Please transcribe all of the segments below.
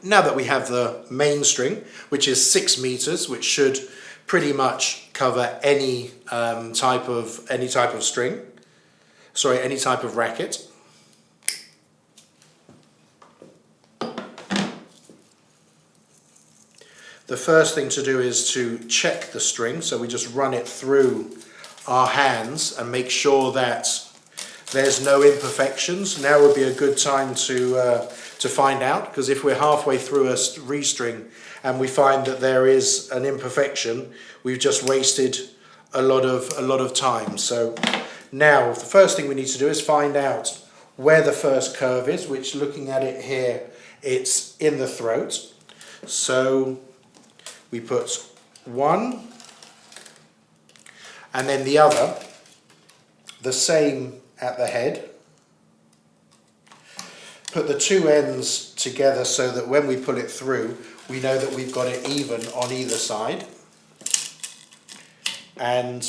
now that we have the main string, which is 6 meters, which should pretty much cover any type of string, sorry, any type of racket. The first thing to do is to check the string, so we just run it through our hands and make sure that there's no imperfections. Now would be a good time to find out, because if we're halfway through a restring and we find that there is an imperfection, we've just wasted a lot of time. So now the first thing we need to do is find out where the first curve is, which, looking at it here, it's in the throat. So we put one and then the other, the same at the head. Put the two ends together so that when we pull it through, we know that we've got it even on either side. And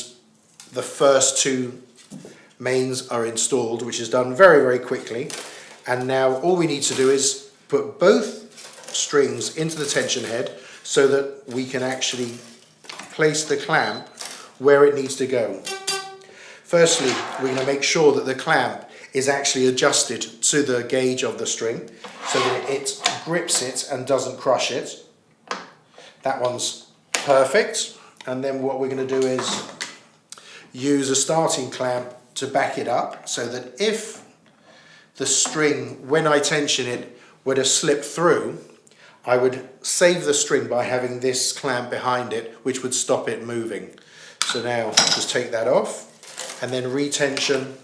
the first two mains are installed, which is done very, very quickly. And now all we need to do is put both strings into the tension head so that we can actually place the clamp where it needs to go. Firstly, we're going to make sure that the clamp is actually adjusted to the gauge of the string so that it grips it and doesn't crush it. That one's perfect. And then what we're going to do is use a starting clamp to back it up so that if the string, when I tension it, were to slip through, I would save the string by having this clamp behind it, which would stop it moving. So now just take that off and then retension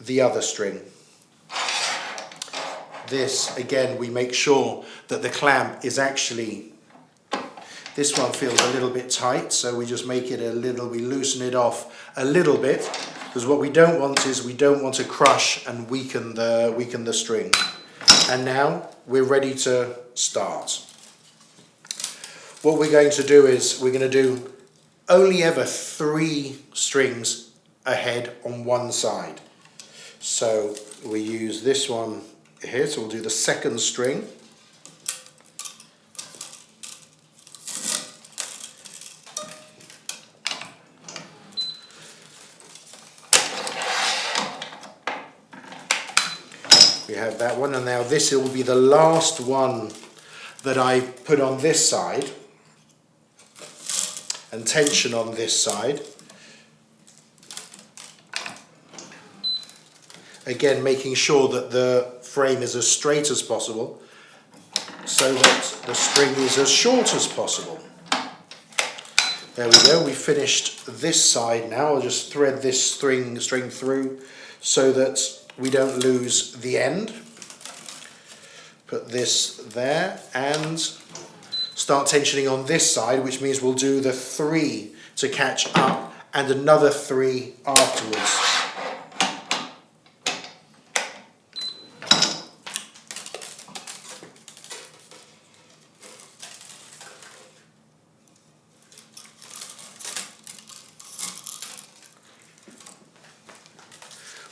the other string. This, again, we make sure that the clamp is actually, this one feels a little bit tight, so we just make it a little, we loosen it off a little bit, because what we don't want is we don't want to crush and weaken the string. And now we're ready to start. What we're going to do is we're going to do only ever 3 strings ahead on one side. So we use this one here, so we'll do the second string. We have that one, and now this will be the last one that I put on this side and tension on this side. Again, making sure that the frame is as straight as possible so that the string is as short as possible. There we go, we finished this side now. I'll just thread this string through so that we don't lose the end. Put this there and start tensioning on this side, which means we'll do the 3 to catch up and another 3 afterwards.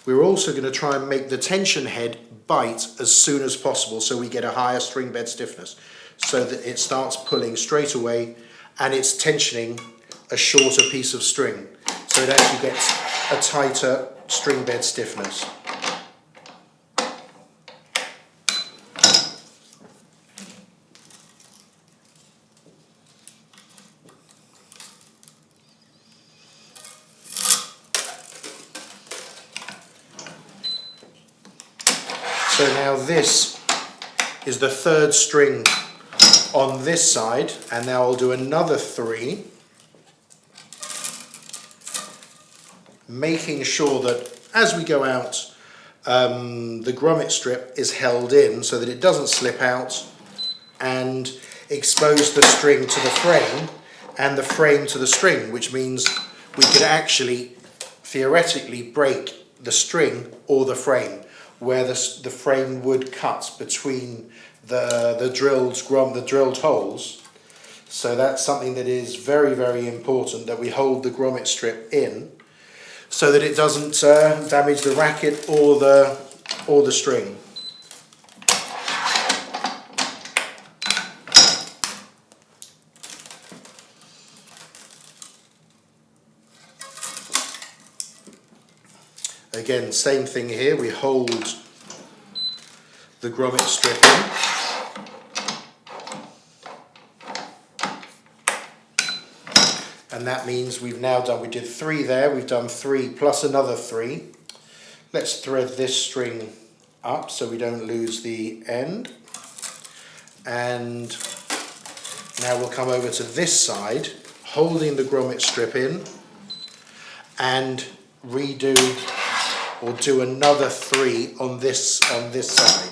We're also going to try and make the tension head bite as soon as possible so we get a higher string bed stiffness, so that it starts pulling straight away and it's tensioning a shorter piece of string, so it actually gets a tighter string bed stiffness. So now this is the 3rd string on this side, and now I'll do another 3, making sure that as we go out, the grommet strip is held in so that it doesn't slip out and expose the string to the frame and the frame to the string, which means we could actually theoretically break the string or the frame, where the frame would cut between the drilled holes. So that's something that is very, very important, that we hold the grommet strip in so that it doesn't damage the racket or the string. Again, same thing here, we hold the grommet strip in. And that means we've now done, we did 3 there, we've done 3 plus another 3. Let's thread this string up so we don't lose the end. And now we'll come over to this side, holding the grommet strip in, and redo or do another 3 on this side.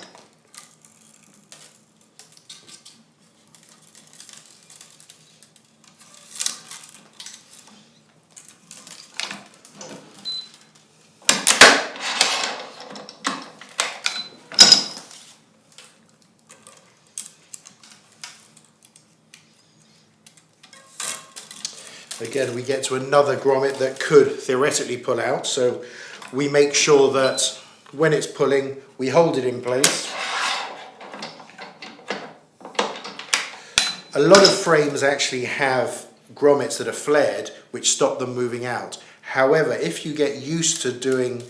Again, we get to another grommet that could theoretically pull out, so we make sure that when it's pulling, we hold it in place. A lot of frames actually have grommets that are flared, which stop them moving out. However, if you get used to doing,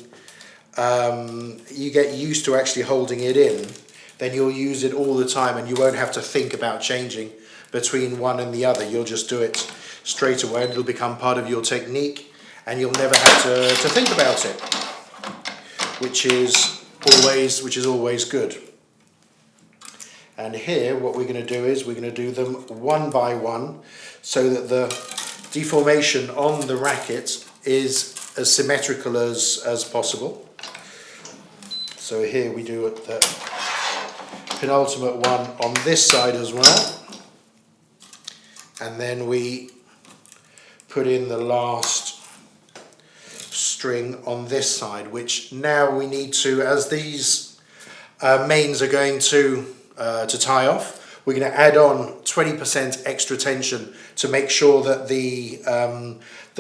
actually holding it in, then you'll use it all the time and you won't have to think about changing between one and the other. You'll just do it straight away and it'll become part of your technique and you'll never have to think about it, which is always good. And here what we're going to do is we're going to do them one by one so that the deformation on the racket is as symmetrical as possible. So here we do the penultimate one on this side as well, and then we put in the last string on this side, which now we need to, as these mains are going to tie off, we're going to add on 20% extra tension to make sure that the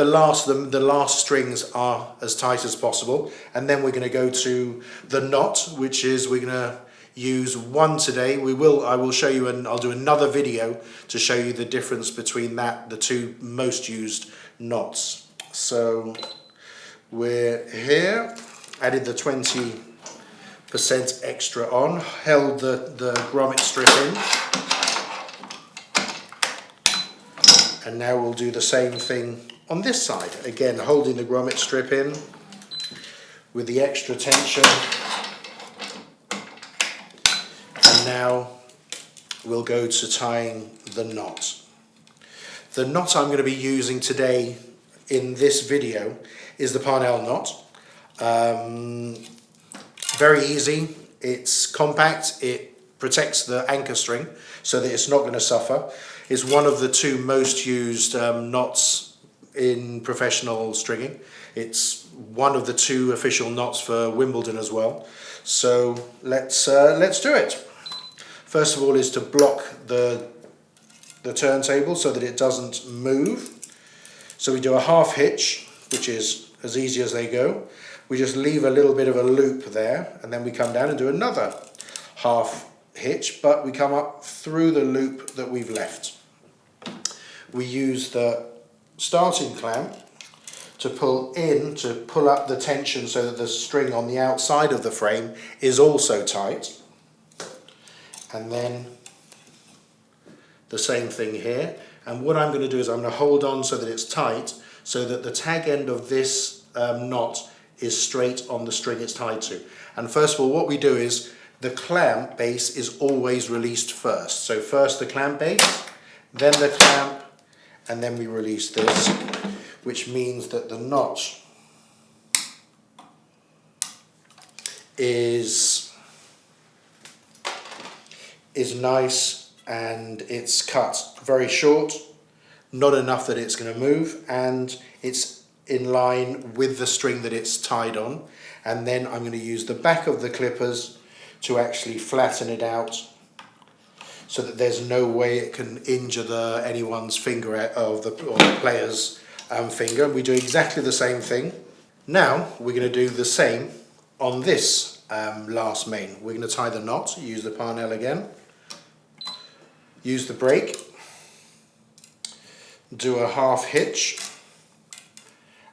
last strings are as tight as possible. And then we're going to go to the knot, which is we're going to use 1 today. I will show you, and I'll do another video to show you the difference between the 2 most used knots. So we're here, added the 20% extra on, held the grommet strip in, and now we'll do the same thing on this side. Again, holding the grommet strip in with the extra tension, and now we'll go to tying the knot. The knot I'm going to be using today in this video is the Parnel knot. Very easy, it's compact, it protects the anchor string so that it's not going to suffer. It's one of the 2 most used knots in professional stringing. It's one of the 2 official knots for Wimbledon as well. So let's do it. First of all is to block the turntable so that it doesn't move. So we do a half hitch, which is as easy as they go. We just leave a little bit of a loop there, and then we come down and do another half hitch, but we come up through the loop that we've left. We use the starting clamp to pull up the tension so that the string on the outside of the frame is also tight. And then the same thing here. And what I'm going to do is I'm going to hold on so that it's tight, so that the tag end of this knot is straight on the string it's tied to. And first of all, what we do is the clamp base is always released first. So first the clamp base, then the clamp, and then we release this, which means that the knot is nice and it's cut very short, not enough that it's going to move, and it's in line with the string that it's tied on. And then I'm going to use the back of the clippers to actually flatten it out so that there's no way it can injure anyone's finger or the player's finger. We do exactly the same thing. Now we're going to do the same on this last main. We're going to tie the knot, use the Parnel again, use the break, do a half hitch,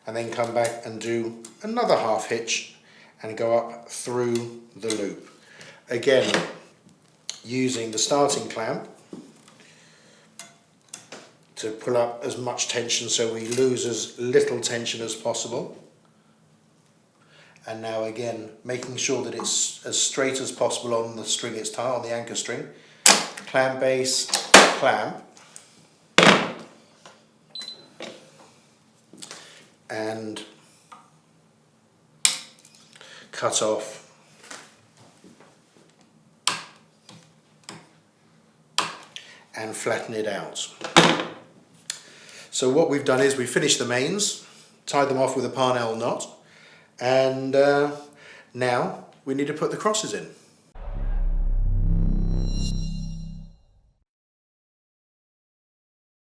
and then come back and do another half hitch and go up through the loop. Again, using the starting clamp to pull up as much tension so we lose as little tension as possible. And now again, making sure that it's as straight as possible on the string it's tied, on the anchor string. Clamp base, clamp. And cut off and flatten it out. So what we've done is we've finished the mains, tied them off with a Parnel knot, and now we need to put the crosses in.